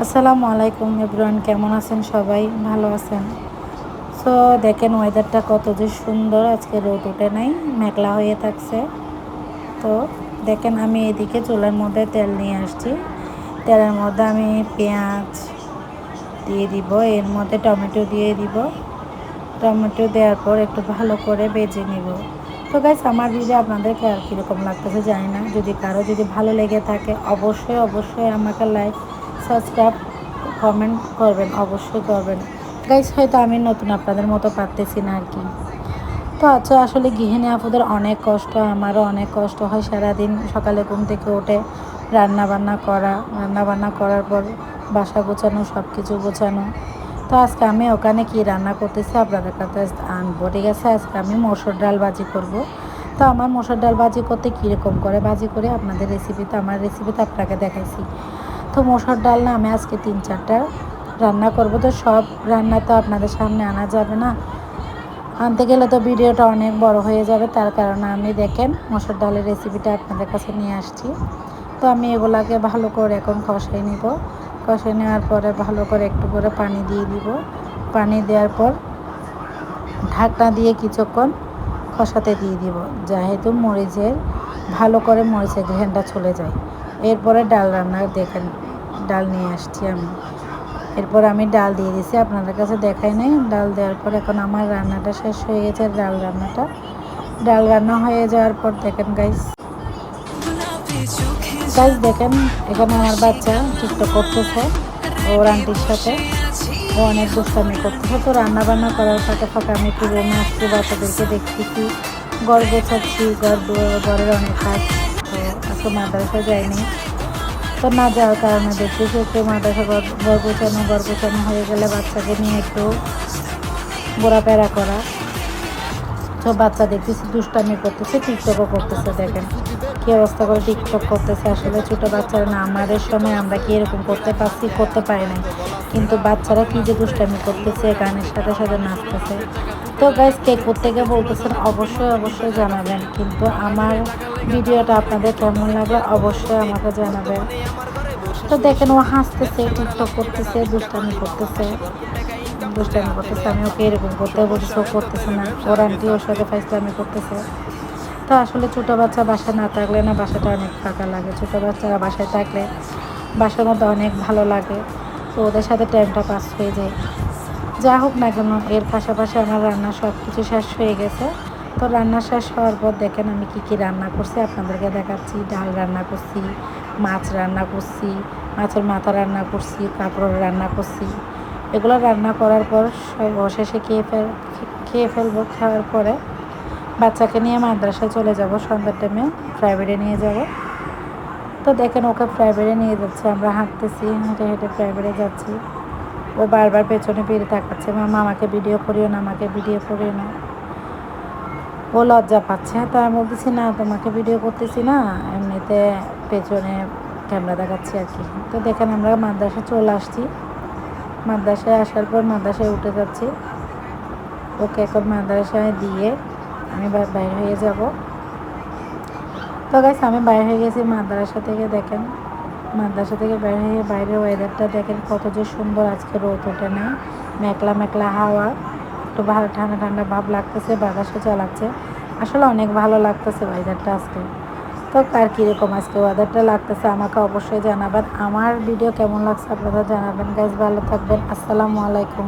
আসসালামু আলাইকুম এভরিওয়ান, কেমন আছেন? সবাই ভালো আছেন? সো দেখেন ওয়েদারটা কত যে সুন্দর, আজকে রোদ ওঠে নাই, মেঘলা হয়ে থাকছে। তো দেখেন আমি এদিকে চুলার মধ্যে তেল নিয়ে আসছি। তেলের মধ্যে আমি পেঁয়াজ দিয়ে দিব, এর মধ্যে টমেটো দিয়ে দিব। টমেটো দেওয়ার পর একটু ভালো করে ভেজে নিব। তো গাইস, আমার ভিডিও আপনাদেরকে আর কীরকম লাগতেছে জানি না। যদি ভালো লেগে থাকে অবশ্যই আমাকে লাইক, সাবস্ক্রাইব, কমেন্ট করবেন, অবশ্যই করবেন। গাইস, হয়তো আমি নতুন আপনাদের মতো পারতেছি না আর কি। তো আচ্ছা, আসলে গৃহিণী আপুদের অনেক কষ্ট, আমারও অনেক কষ্ট হয়। সারাদিন সকালে ঘুম থেকে উঠে রান্না বান্না করার পর বাসা গোছানো, সব কিছু গোছানো। তো আজকে আমি ওখানে কি রান্না করতেছি আপনাদের কাছে আনবো, ঠিক আছে? আজকে আমি মসুর ডাল ভাজি করব। তো আমার মসুর ডাল ভাজি করতে কীরকম করে ভাজি করে আপনাদের আমার রেসিপিতে আপনাকে দেখাইছি। তো মসুর ডাল না আমি আজকে 3-4টা রান্না করব। তো সব রান্না তো আপনাদের সামনে আনা যাবে না, আনতে গেলে তো ভিডিওটা অনেক বড় হয়ে যাবে। তার কারণে আমি দেখেন মসুর ডালের রেসিপিটা আপনাদের কাছে নিয়ে আসছি। তো আমি এগুলাকে ভালো করে এখন কষাই নিব। কষাই নেওয়ার পরে ভালো করে একটু করে পানি দিয়ে দিব। পানি দেওয়ার পর ঢাকনা দিয়ে কিছুক্ষণ কষাতে দিয়ে দিব, যেহেতু ভালো করে মরিচের ঘ্রাণটা চলে যায়। এরপরে ডাল রান্না দেখেন, ডাল নিয়ে আসছি আমি। এরপর আমি ডাল দিয়ে দিছি, আপনাদের কাছে দেখাই নাই। ডাল দেওয়ার পর এখন আমার রান্নাটা শেষ হয়ে গেছে। ডাল রান্না হয়ে যাওয়ার পর দেখেন গাইস দেখেন এখানে আমার বাচ্চা টিকটক করতেছে ওর আন্টির সাথে। ও অনেক দুষ্টামি করতেছে। তো রান্না বান্না করার ফাঁকে ফাঁকে আমি একটু রুমে আসছি, বাচ্চাদেরকে দেখতেছি, ঘর গোছাচ্ছি, ঘরের অনেক কাজ। তো আজকে মাদ্রাসায় যায়নি, তো না যাওয়ার কারণে দেখতেছি একটু মাদ্রাসা ঘর গোছানো হয়ে গেলে বাচ্চাকে নিয়ে একটু ঘোরাফেরা করা। তো বাচ্চা দেখতেছি দুষ্টামি করতেছে, টিকটকও করতেছে। দেখেন কী অবস্থা করে টিকটক করতেছে। আসলে ছোটো বাচ্চারা না, আমাদের সময় আমরা কি এরকম করতে পারি নাই, কিন্তু বাচ্চারা কী যে দুষ্টামি করতেছে, গানের সাথে সাথে নাচতেছে। তো গাইস, কে কোত্থেকে বলতেছেন অবশ্যই জানাবেন। কিন্তু আমার ভিডিওটা আপনাদের কেমন লাগলো অবশ্যই আমাকে জানাবেন। তো দেখেন ও হাসতেছে, টিকটক করতেছে, দুষ্টামি করতেছে। আমি ওকে এরকম করতে বলতেছে, ও করতেছে না। ওর আন্টি ওর সাথে ফাইজলামি করতেছে। তো আসলে ছোটো বাচ্চা বাসায় না থাকলে না, বাসাটা অনেক ফাঁকা লাগে। ছোটো বাচ্চারা বাসায় থাকলে বাসার মধ্যে অনেক ভালো লাগে। তো ওদের সাথে টাইমটা পাস হয়ে যায়। যা হোক না কেন, এর পাশাপাশি আমার রান্না সব কিছু শেষ হয়ে গেছে। তো রান্না শেষ হওয়ার পর দেখেন আমি কি রান্না করছি আপনাদেরকে দেখাচ্ছি। ডাল রান্না করছি, মাছ রান্না করছি, মাছের মাথা রান্না করছি, কাঁকড় রান্না করছি। এগুলো রান্না করার পর অবশেষে খেয়ে ফেলবো। খাওয়ার পরে বাচ্চাকে নিয়ে মাদ্রাসায় চলে যাব, সন্ধ্যার টাইমে প্রাইভেটে নিয়ে যাব। তো দেখেন ওকে প্রাইভেটে নিয়ে যাচ্ছে, আমরা হাঁটতেছি, হেঁটে হেঁটে প্রাইভেটে যাচ্ছি। ও বারবার পেছনে ফিরে তাকাচ্ছে, মামা আমাকে ভিডিও করিও না, আমাকে ভিডিও করিও না। ও লজ্জা পাচ্ছে। তো আমি বলতেছি না, তোমাকে ভিডিও করতেছি না, এমনিতে পেছনে ক্যামেরা দেখাচ্ছি আর কি। তো দেখেন আমরা মাদ্রাসায় চলে আসছি। মাদ্রাসায় আসার পর মাদ্রাসায় উঠে যাচ্ছি। ওকে এখন মাদ্রাসায় দিয়ে আমি বাইরে হয়ে যাব। তো গাইস, আমি বাইরে হয়ে গেছি মাদ্রাসা থেকে। দেখেন মাদ্রাসা থেকে বাইরে হয়ে বাইরের ওয়েদারটা দেখেন কত যে সুন্দর। আজকে রোদ ওঠে না, মেঘলা মেঘলা হাওয়া, একটু ভালো ঠান্ডা ঠান্ডা ভাব লাগতেছে, বাতাসও চালাচ্ছে। আসলে অনেক ভালো লাগতেছে ওয়েদারটা আজকে। তো কার কীরকম আজকে ওয়েদারটা লাগতেছে আমাকে অবশ্যই জানাবেন। আমার ভিডিও কেমন লাগছে আপনারা জানাবেন। গাইস ভালো থাকবেন, আসসালামু আলাইকুম।